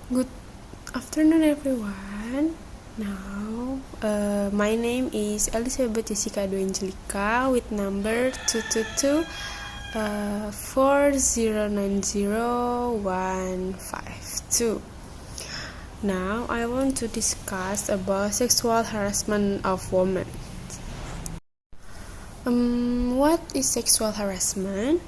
Good afternoon, everyone. Now, my name is Elisabeth Angelica with number 222 4090152. Now, I want to discuss about sexual harassment of women. What is sexual harassment?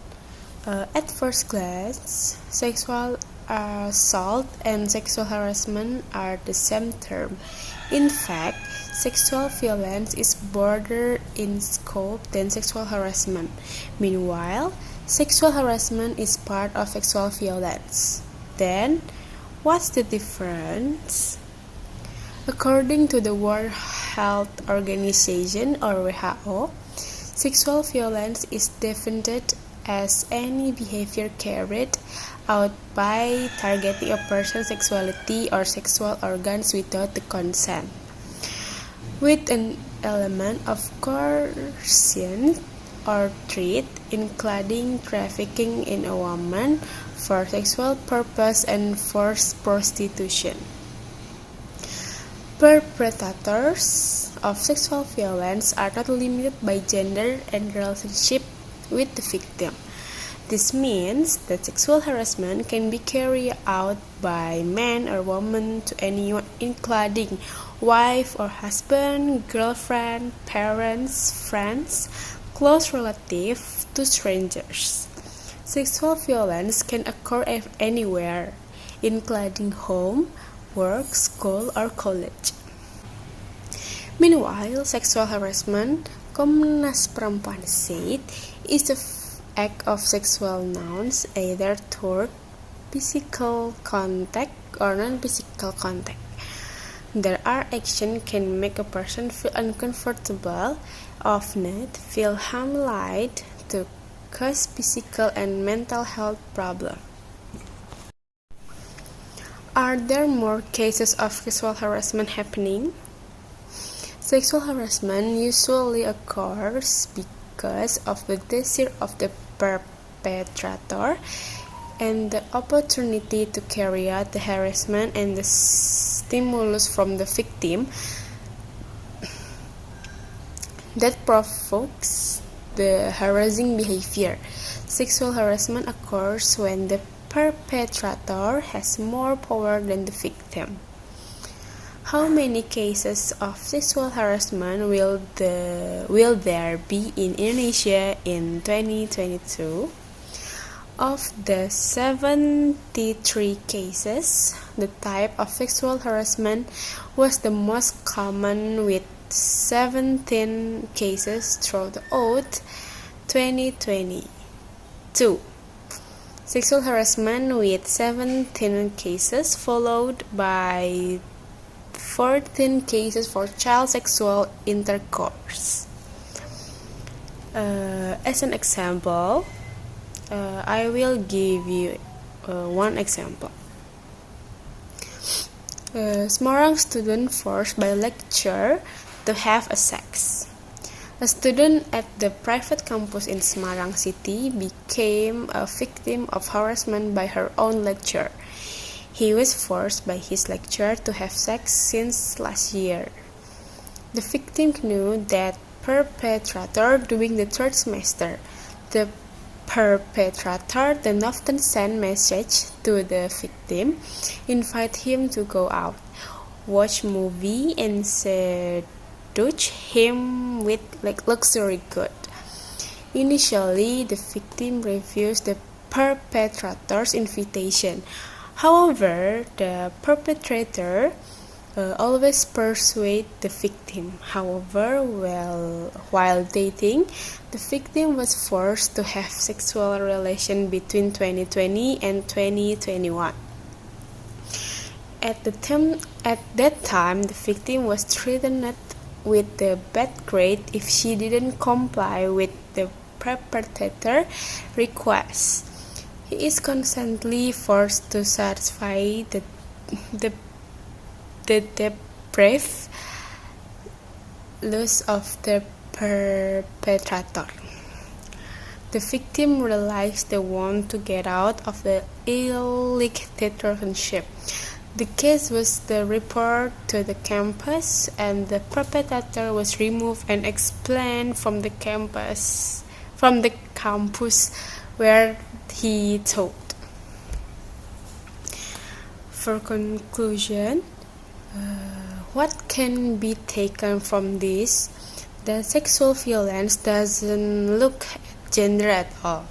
At first glance, sexual assault and sexual harassment are the same term. In fact, sexual violence is broader in scope than sexual harassment. Meanwhile, sexual harassment is part of sexual violence. Then, what's the difference? According to the World Health Organization or WHO, sexual violence is defined as any behavior carried out by targeting a person's sexuality or sexual organs without the consent, with an element of coercion or threat, including trafficking in a woman for sexual purpose and forced prostitution. Perpetrators of sexual violence are not limited by gender and relationship with the victim. This means that sexual harassment can be carried out by man or woman to anyone, including wife or husband, girlfriend, parents, friends, close relatives, to strangers. Sexual violence can occur anywhere, including home, work, school, or college. Meanwhile, sexual harassment, Komnas Perempuan said, is the act of sexual nouns either through physical contact or non-physical contact. There are actions can make a person feel uncomfortable, often feel harmed, to cause physical and mental health problems. Are there more cases of sexual harassment happening? Sexual harassment usually occurs because of the desire of the perpetrator and the opportunity to carry out the harassment and the stimulus from the victim that provokes the harassing behavior. Sexual harassment occurs when the perpetrator has more power than the victim. How many cases of sexual harassment will there be in Indonesia in 2022? Of the 73 cases, the type of sexual harassment was the most common, with 17 cases throughout 2022. Sexual harassment with 17 cases, followed by 14 cases for child sexual intercourse. As an example, I will give you one example. Semarang student forced by lecturer to have a sex. A student at the private campus in Semarang City became a victim of harassment by her own lecturer. He was forced by his lecturer to have sex since last year. The victim knew that perpetrator during the third semester. The perpetrator then often sent messages to the victim, invite him to go out, watch movie, and seduce him with luxury goods. Initially, the victim refused the perpetrator's invitation. However, the perpetrator always persuade the victim. However, while dating, the victim was forced to have sexual relations between 2020 and 2021. At that time, the victim was threatened with the bad grade if she didn't comply with the perpetrator request. He is constantly forced to satisfy the depraved lust of the perpetrator. The victim realized they want to get out of the illegal relationship. The case was the report to the campus, and the perpetrator was removed and expelled from the campus where he taught. For conclusion, what can be taken from this? That sexual violence doesn't look at gender at all,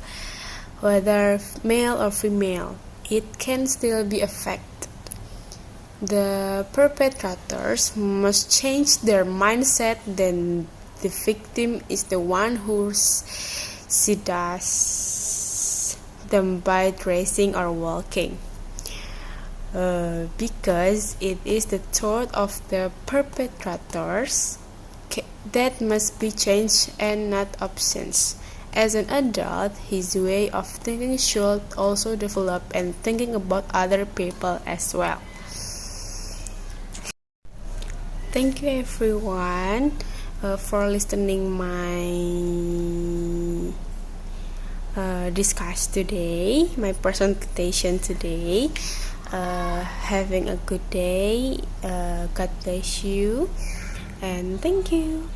whether male or female. It can still be affected. The perpetrators must change their mindset that the victim is the one who seduces them by dressing or walking. Because it is the thought of the perpetrators that must be changed and not options. As an adult, his way of thinking should also develop and thinking about other people as well. Thank you everyone for listening my discuss today, my presentation today. Having a good day. God bless you and thank you.